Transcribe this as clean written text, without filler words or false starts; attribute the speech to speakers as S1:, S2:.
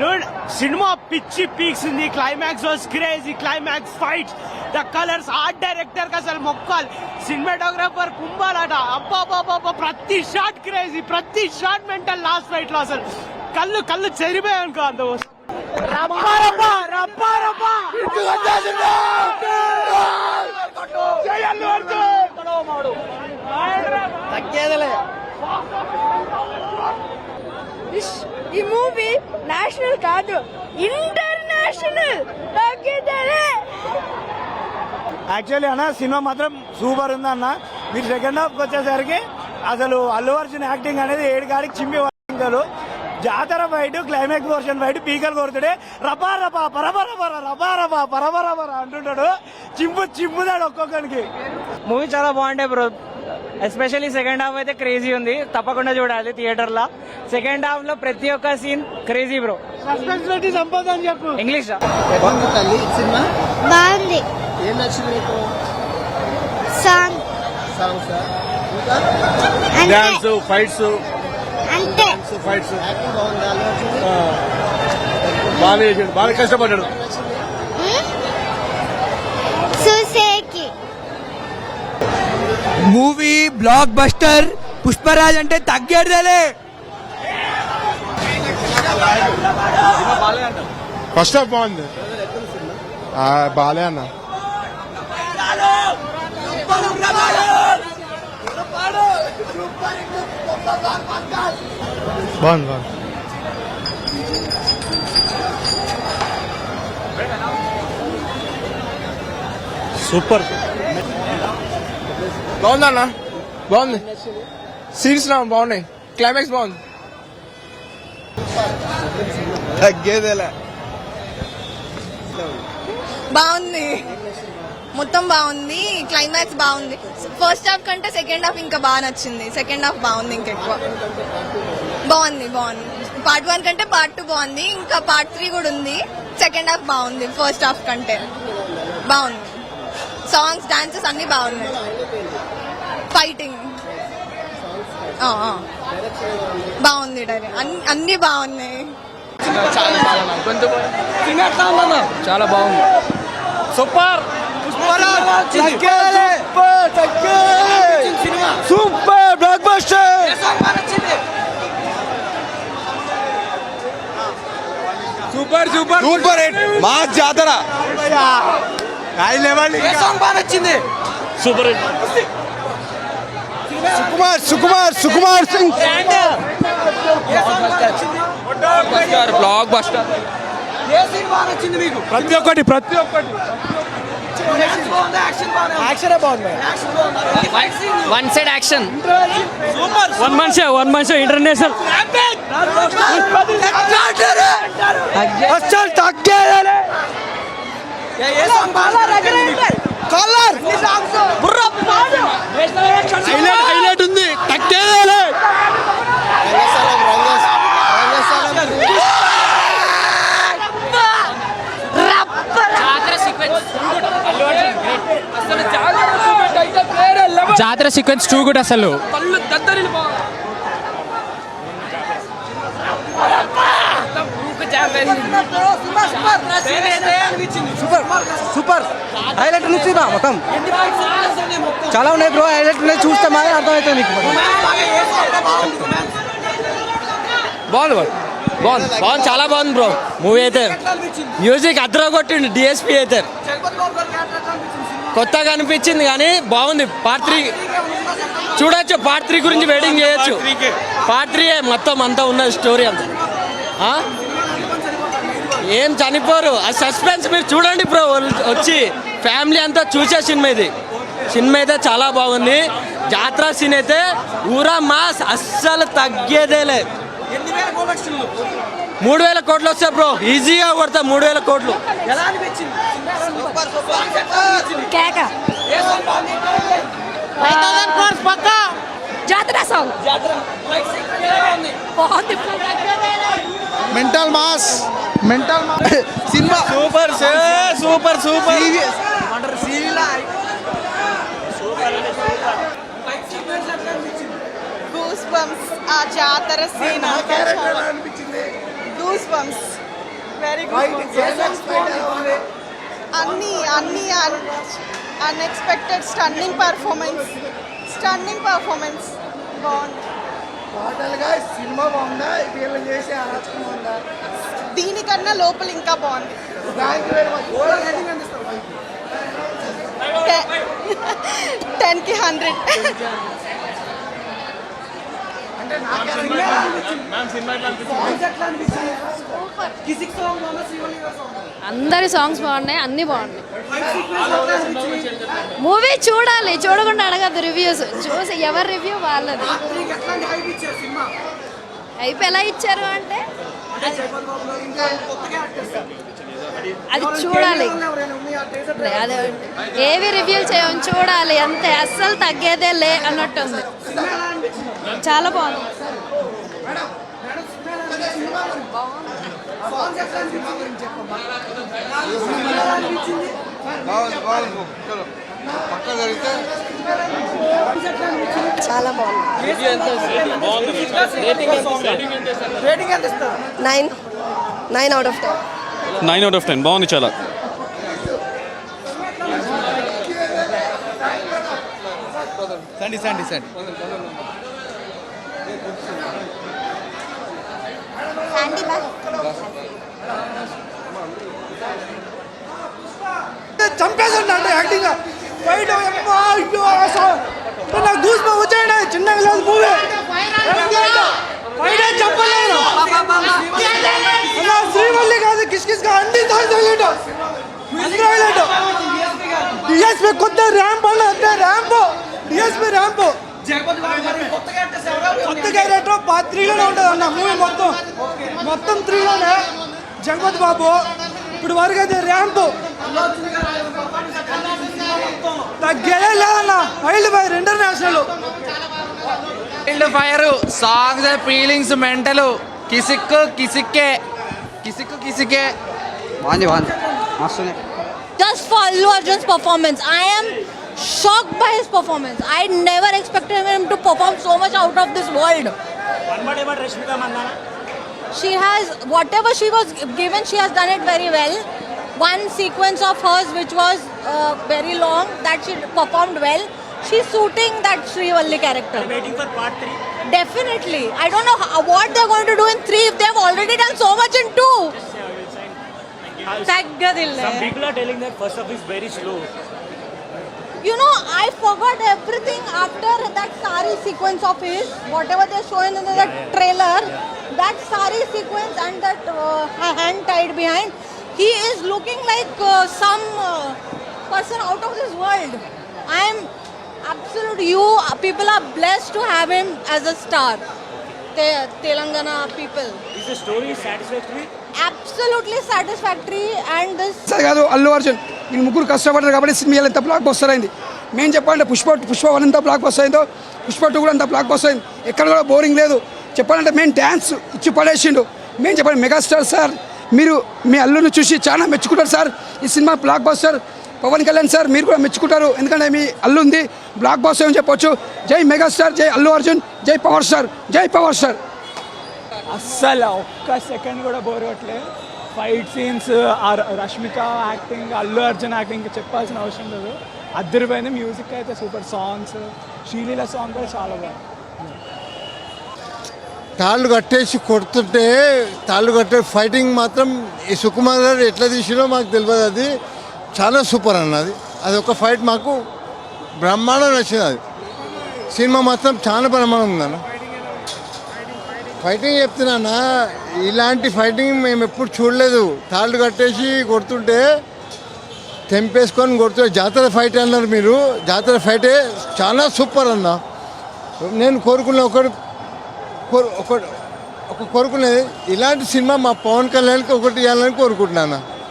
S1: Dude, cinema పిచ్చి peaks ఉంది. Climax was crazy. Climax fights, the colours, art director కి అసలు మొక్కాలి. సినిమాటోగ్రాఫర్ కుంభాలట. అబ్బా ప్రతి షాట్ క్రేజీ, ప్రతి షాట్ మెంటల్. లాస్ట్ ఫైట్ లో అసలు కళ్ళు చెరిపోయాయి అనుకో. అంత
S2: ఈ మూవీ నేషనల్ కాదు, ఇంటర్నేషనల్.
S3: యాక్చువల్లీ అన్న సినిమా మాత్రం సూపర్ ఉంది అన్న. మీరు సెకండ్ హాఫ్ వచ్చేసరికి అసలు అల్లు అర్జున్ యాక్టింగ్ అనేది ఏడుగాడికి చింపి వాళ్ళు. జాతర ఫైట్, క్లైమాక్స్ పోర్షన్ ఫైట్ పీకలు కొడుతాడే. రపా పరబర అంటుంటాడు. చింపుతాడు ఒక్కొక్కరికి.
S4: మూవీ చాలా బాగుంటాయి బ్రో. ఎస్పెషల్లీ సెకండ్ హాఫ్ అయితే క్రేజీ ఉంది, తప్పకుండా చూడాలి థియేటర్ లో. సెకండ్ హాఫ్ లో ప్రతి ఒక్క సీన్ క్రేజీ బ్రో.
S3: సస్పెన్స్ పెట్టి సంపాదన చెప్పు.
S4: ఇంగ్లీష్
S5: సినిమా
S2: బాగుంది.
S5: ఏం నచ్చింది మీకు?
S2: సాంగ్
S6: డాన్స్, ఫైట్స్,
S2: అంతే.
S6: ఫైట్స్
S5: యాక్టింగ్ బాగుంది. అల్లు అర్జున్
S6: బాగా చేసాడు, బాగా కష్టపడ్డాడు.
S2: చూసేకి
S7: మూవీ బ్లాక్ బస్టర్. పుష్పరాజ్ అంటే తగ్గేదేలే.
S6: ఫస్ట్ హాఫ్ బాగుంది. బాలే అన్న. బాగుంది. సూపర్.
S8: బాగుందన్న, బాగుంది. సీన్స్ బాగున్నాయి, క్లైమాక్స్ బాగుంది. తగ్గేదేలే.
S9: బాగుంది, మొత్తం బాగుంది. క్లైమాక్స్ బాగుంది. ఫస్ట్ హాఫ్ కంటే సెకండ్ హాఫ్ ఇంకా బాగా నచ్చింది. సెకండ్ హాఫ్ బాగుంది, ఇంకెక్కువ బాగుంది. పార్ట్ 1 కంటే పార్ట్ 2 బాగుంది. ఇంకా పార్ట్ 3 కూడా ఉంది. సెకండ్ హాఫ్ బాగుంది ఫస్ట్ హాఫ్ కంటే. బాగుంది. సాంగ్స్, డాన్సెస్ అన్ని బాగున్నాయి. ఫైటింగ్ బాగుంది. అన్ని బాగున్నాయి.
S8: చాలా బాగుంది.
S4: Super.
S3: Super block buster.
S8: Super super super hit. మా జాతర
S3: high level.
S6: Super hit.
S3: Sukumar Singh
S8: block buster.
S3: ప్రతి ఒక్కటి యాక్షన్ బాగుంది.
S4: One side action. One Mann show international.
S3: అస్సలు తగ్గేదేలే. హైలైట్ ఉంది. తగ్గేదేలే.
S4: జాతర సీక్వెన్స్ టూ గుడ్ అసలు.
S7: సూపర్ హైలైట్ నుంచి మొత్తం చాలా ఉన్నాయి బ్రో. హైలైట్ ఉన్నాయి, చూస్తే మాత్రం అర్థమవుతుంది మీకు.
S4: బాగుంది, చాలా బాగుంది బ్రో మూవీ అయితే. మ్యూజిక్ అద్రా కొట్టిండు డిఎస్పీ అయితే. కొత్తగా అనిపించింది కానీ బాగుంది. పార్ట్ 3 చూడొచ్చు. పార్ట్ 3 గురించి వెయిటింగ్ చేయొచ్చు. పార్ట్ 3 మొత్తం అంతా ఉన్నది స్టోరీ అంతా. ఏం చనిపోరు. ఆ సస్పెన్స్ మీరు చూడండి బ్రో. వచ్చి ఫ్యామిలీ అంతా చూసే సినిమా ఇది. సినిమా అయితే చాలా బాగుంది. జాతర సీన్ అయితే ఊరా మాస్, అస్సలు తగ్గేదేలే. 3000 కోట్లు వస్తాయి బ్రో, ఈజీగా కొడతా. 3000 కోట్లు.
S2: జాతర song
S3: mental mass
S8: cinema super super super.
S9: Goose bumps. ఆ జాతర scene goose bumps. Very good. అన్ని అన్ఎక్స్పెక్టెడ్ స్టన్నింగ్ పర్ఫార్మెన్స్ బాగుంది.
S3: సినిమా బాగుందా, వీళ్ళు చేసే ఆలోచన బాగుందా?
S9: దీనికన్నా లోపల ఇంకా బాగుంది. 10కి 100.
S2: అందరి సాంగ్స్ బాగున్నాయి, అన్ని బాగున్నాయి. మూవీ చూడాలి, చూడకుండా అడగద్దు రివ్యూస్. చూసి ఎవరి రివ్యూ వాళ్ళది. హైప్ ఎలా ఇచ్చారు అంటే అది చూడాలి. అదే ఏవి రివ్యూలు చేయని చూడాలి అంతే. అస్సలు తగ్గేదే లే అన్నట్టుంది. చాలా బాగుంది.
S9: చాలా బాగుంది. 9 out of 10.
S8: 9 out of 10 బాగుంది చాలా.
S3: చంపేసండి అంటే యాక్టింగ్ ఫైట్ నాకు గూస్ బంప్స్ వచ్చాయండి. చిన్నగా లేదు మూవీ, ఫైట్ ఏం చెప్పలేదు. శ్రీవల్లి కాదు, కిస్ అన్ని డిఎస్పీ కొత్త ర్యాంప్ అన్న, అంతే ర్యాంప్. డిఎస్పీ ర్యాంప్ కొత్త క్యారెక్టర్ పార్ట్ 3లోనే ఉంటుంది అన్న. మూవీ మొత్తం 3లోనే జగపతి బాబు. ఇప్పుడు వరకు అయితే ర్యాంప్ తగ్గేదే లేదన్న. Wild fire international,
S7: wild fire songs, feelings, mental కిసిక్కే బాగుంది మస్తున్నాయి.
S2: Just for Allu Arjun's performance, I am shocked by his performance. I never expected him to perform so much out of this world. She has, whatever she was given, she has done it very well. One sequence of hers which was very long, that she performed well. She's suiting that Srivalli character.
S1: Waiting for part 3.
S2: Definitely. I don't know what they're going to do in 3 if they've already done so much in 2.
S1: Some people are telling that first half is very slow.
S2: You know, I forgot everything after that sari sequence of his, whatever they're showing in the trailer, that sari sequence and that hand tied behind, he is looking like some person out of this world. I am people are blessed to have him as a star. Telangana people.
S1: Is the story satisfactory?
S2: Absolutely satisfactory. And this
S3: కాదు అల్లు అర్జున్ వీళ్ళు ముగ్గురు కష్టపడ్డారు కాబట్టి cinema ఎంత block buster అయింది. మేము చెప్పాలంటే పుష్ప 1 ఎంత బ్లాక్ బస్టర్ అయిందో పుష్ప 2 కూడా అంత బ్లాక్ బస్టర్ అయింది. ఎక్కడ కూడా బోరింగ్ లేదు. చెప్పాలంటే మేము డ్యాన్స్ ఇచ్చి పడేసిండు. మేము చెప్పండి మెగాస్టార్ సార్, మీరు మీ అల్లుని చూసి చాలా మెచ్చుకుంటారు సార్. ఈ cinema blockbuster. Pawan Kalyan sir మీరు కూడా మెచ్చుకుంటారు, ఎందుకంటే మీ అల్లు ఉంది బ్లాక్ బస్టర్ అని చెప్పొచ్చు. జై మెగాస్టార్, జై అల్లు అర్జున్, జై పవర్ స్టార్, జై పవర్ స్టార్. అస్సలు ఒక్క సెకండ్ కూడా బోర్ కొట్టలేదు. Fight scenes, Rashmika acting, Allu Arjun acting చెప్పాల్సిన అవసరం లేదు. అద్దరిపోయింది. మ్యూజిక్ అయితే సూపర్. సాంగ్స్, శ్రీలీల సాంగ్ కూడా చాలా బాగుంది.
S6: తాళ్ళు కట్టేసి కొడుతుంటే ఫైటింగ్ మాత్రం ఈ సుకుమార్ గారు ఎట్లా తీసినో మాకు తెలియదు. అది చాలా సూపర్ అన్నది. అది ఒక ఫైట్ మాకు బ్రహ్మాండం నచ్చింది. అది సినిమా మాత్రం చాలా బ్రహ్మాండం ఉందన్న. ఫైటింగ్ చెప్తున్నానా, ఇలాంటి ఫైటింగ్ మేము ఎప్పుడు చూడలేదు. తాళ్ళు కట్టేసి కొడుతుంటే తెంపేసుకొని కొడుతుంటే జాతర ఫైట్ అన్నారు మీరు. జాతర ఫైటే చాలా సూపర్ అన్న. నేను కోరుకున్న కోరుకునేది ఇలాంటి సినిమా మా పవన్ కళ్యాణ్కి ఒకటి ఇవ్వాలని కోరుకుంటున్నాను.